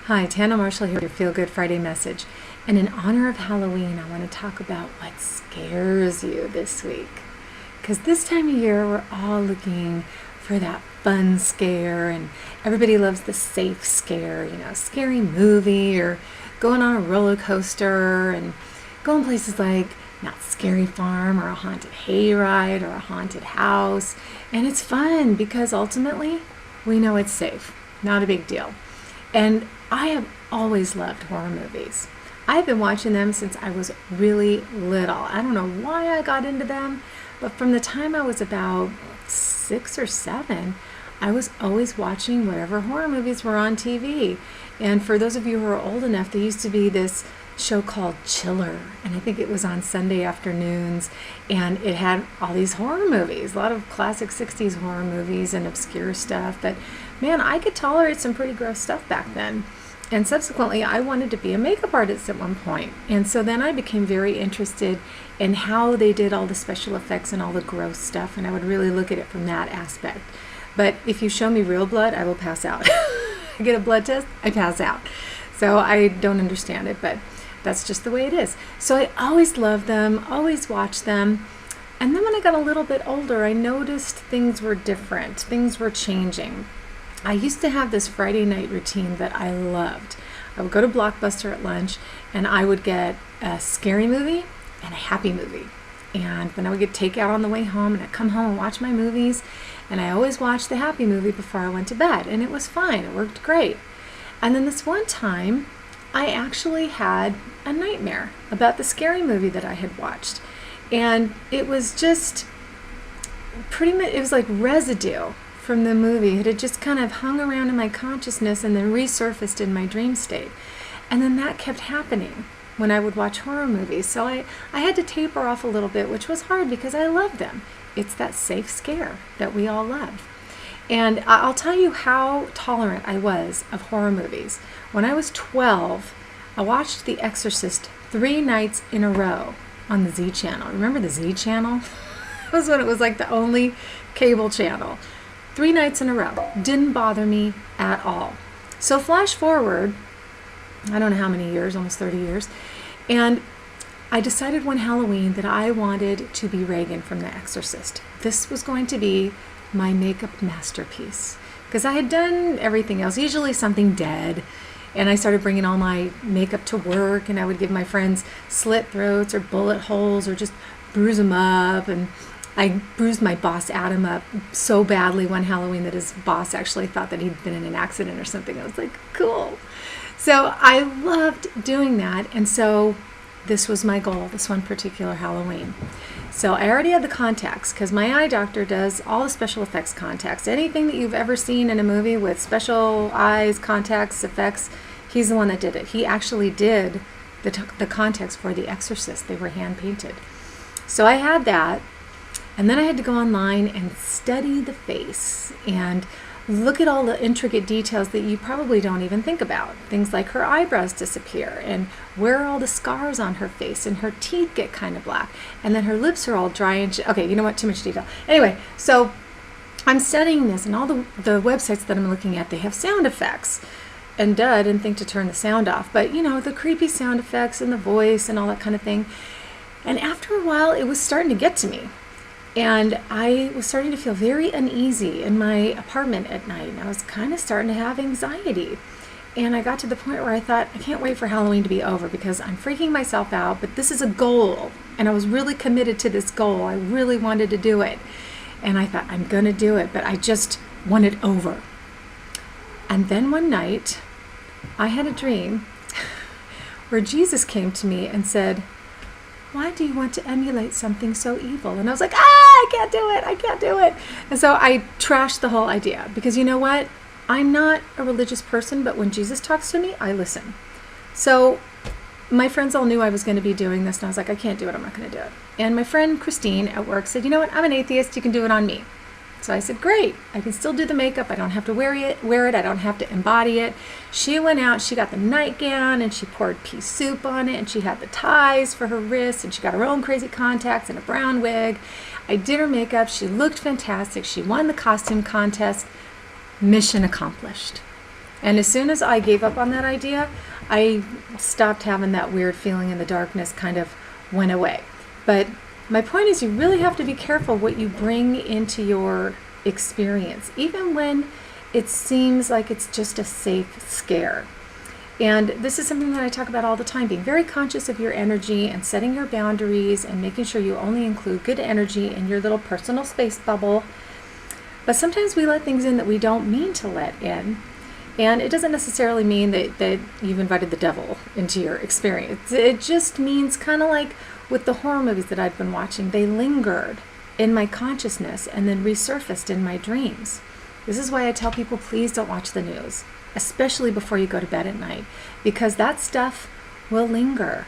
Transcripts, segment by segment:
Hi, Tanna Marshall here with your Feel Good Friday message. And in honor of Halloween, I want to talk about what scares you this week. Because this time of year, we're all looking for that fun scare, and everybody loves the safe scare, scary movie or going on a roller coaster and going places like Not Scary Farm or a haunted hayride or a haunted house. And it's fun because ultimately we know it's safe, not a big deal. And I have always loved horror movies. I've been watching them since I was really little. I don't know why I got into them, but from the time I was about 6 or 7, I was always watching whatever horror movies were on TV. And for those of you who are old enough, there used to be this show called Chiller, and I think it was on Sunday afternoons, and it had all these horror movies, a lot of classic 60s horror movies and obscure stuff. But man, I could tolerate some pretty gross stuff back then. And subsequently, I wanted to be a makeup artist at one point. And so then I became very interested in how they did all the special effects and all the gross stuff, and I would really look at it from that aspect. But if you show me real blood, I will pass out. I get a blood test, I pass out. So I don't understand it, but that's just the way it is. So I always loved them, always watched them. And then when I got a little bit older, I noticed things were different. Things were changing. I used to have this Friday night routine that I loved. I would go to Blockbuster at lunch and I would get a scary movie and a happy movie. And then I would get takeout on the way home, and I'd come home and watch my movies. And I always watched the happy movie before I went to bed. And it was fine. It worked great. And then this one time, I actually had a nightmare about the scary movie that I had watched. And it was just pretty much, it was like residue from the movie. It had just kind of hung around in my consciousness and then resurfaced in my dream state. And then that kept happening when I would watch horror movies. So I had to taper off a little bit, which was hard because I loved them. It's that safe scare that we all love. And I'll tell you how tolerant I was of horror movies. When I was 12, I watched The Exorcist 3 nights in a row on the Z channel. Remember the Z channel? That was when it was like the only cable channel. 3 nights in a row. Didn't bother me at all. So flash forward, I don't know how many years, almost 30 years, and I decided one Halloween that I wanted to be Regan from The Exorcist. This was going to be my makeup masterpiece because I had done everything else, usually something dead, and I started bringing all my makeup to work, and I would give my friends slit throats or bullet holes or just bruise them up. And I bruised my boss Adam up so badly one Halloween that his boss actually thought that he'd been in an accident or something. I was like, cool. So I loved doing that, and so this was my goal, this one particular Halloween. So I already had the contacts because my eye doctor does all the special effects contacts. Anything that you've ever seen in a movie with special eyes, contacts, effects, he's the one that did it. He actually did the contacts for The Exorcist. They were hand painted. So I had that, and then I had to go online and study the face and look at all the intricate details that you probably don't even think about. Things like her eyebrows disappear, and where are all the scars on her face, and her teeth get kind of black, and then her lips are all dry and okay, you know what, too much detail. Anyway, so I'm studying this, and all the websites that I'm looking at, they have sound effects. And I didn't think to turn the sound off, but the creepy sound effects and the voice and all that kind of thing. And after a while, it was starting to get to me. And I was starting to feel very uneasy in my apartment at night. And I was kind of starting to have anxiety. And I got to the point where I thought, I can't wait for Halloween to be over because I'm freaking myself out, but this is a goal. And I was really committed to this goal. I really wanted to do it. And I thought, I'm going to do it, but I just want it over. And then one night, I had a dream where Jesus came to me and said, why do you want to emulate something so evil? And I was like, I can't do it. I can't do it. And so I trashed the whole idea because you know what? I'm not a religious person, but when Jesus talks to me, I listen. So my friends all knew I was going to be doing this, and I was like, I can't do it. I'm not going to do it. And my friend Christine at work said, you know what? I'm an atheist. You can do it on me. So I said, great, I can still do the makeup. I don't have to wear it. I don't have to embody it. She went out, she got the nightgown, and she poured pea soup on it, and she had the ties for her wrists, and she got her own crazy contacts and a brown wig. I did her makeup. She looked fantastic. She won the costume contest. Mission accomplished. And as soon as I gave up on that idea, I stopped having that weird feeling in the darkness, kind of went away. But my point is, you really have to be careful what you bring into your experience, even when it seems like it's just a safe scare. And this is something that I talk about all the time, being very conscious of your energy and setting your boundaries and making sure you only include good energy in your little personal space bubble. But sometimes we let things in that we don't mean to let in. And it doesn't necessarily mean that you've invited the devil into your experience. It just means, kind of like with the horror movies that I've been watching, they lingered in my consciousness and then resurfaced in my dreams. This is why I tell people, please don't watch the news, especially before you go to bed at night, because that stuff will linger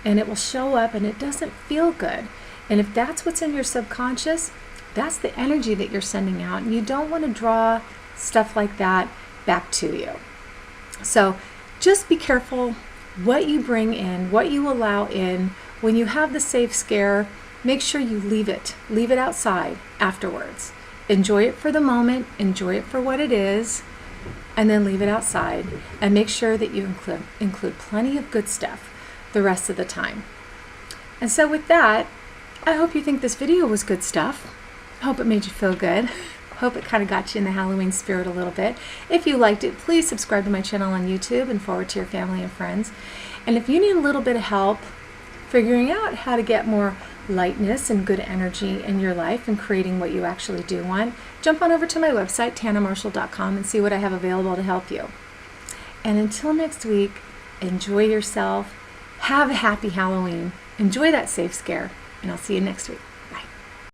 and it will show up and it doesn't feel good. And if that's what's in your subconscious, that's the energy that you're sending out, and you don't want to draw stuff like that back to you. So just be careful what you bring in, what you allow in. When you have the safe scare, make sure you leave it outside afterwards. Enjoy it for the moment, enjoy it for what it is, and then leave it outside, and make sure that you include plenty of good stuff the rest of the time. And so with that, I hope you think this video was good stuff. I hope it made you feel good. Hope it kind of got you in the Halloween spirit a little bit. If you liked it, please subscribe to my channel on YouTube and forward to your family and friends. And if you need a little bit of help figuring out how to get more lightness and good energy in your life and creating what you actually do want, jump on over to my website, tannamarshall.com, and see what I have available to help you. And until next week, enjoy yourself. Have a happy Halloween. Enjoy that safe scare, and I'll see you next week.